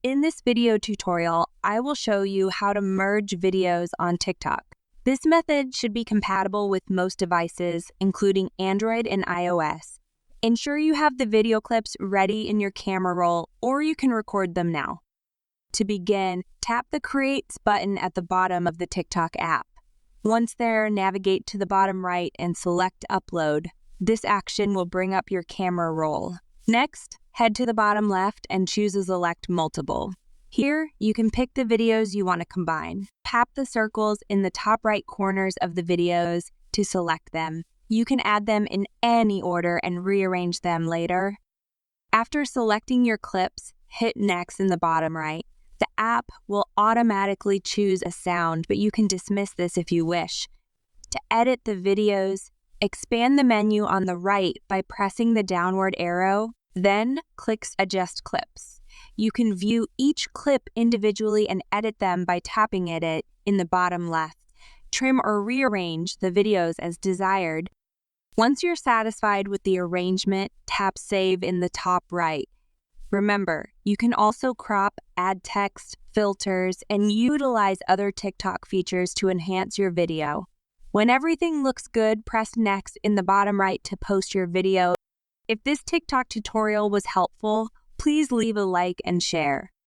In this video tutorial, I will show you how to merge videos on TikTok. This method should be compatible with most devices, including Android and iOS. Ensure you have the video clips ready in your camera roll, or you can record them now. To begin, tap the Creates button at the bottom of the TikTok app. Once there, navigate to the bottom right and select Upload. This action will bring up your camera roll. Next, head to the bottom left and choose Select Multiple. Here, you can pick the videos you want to combine. Tap the circles in the top right corners of the videos to select them. You can add them in any order and rearrange them later. After selecting your clips, hit Next in the bottom right. The app will automatically choose a sound, but you can dismiss this if you wish. To edit the videos, expand the menu on the right by pressing the downward arrow, then click Adjust Clips. You can view each clip individually and edit them by tapping it in the bottom left. Trim or rearrange the videos as desired. Once you're satisfied with the arrangement, tap Save in the top right. Remember, you can also crop, add text, filters, and utilize other TikTok features to enhance your video. When everything looks good, press Next in the bottom right to post your video. If this TikTok tutorial was helpful, please leave a like and share.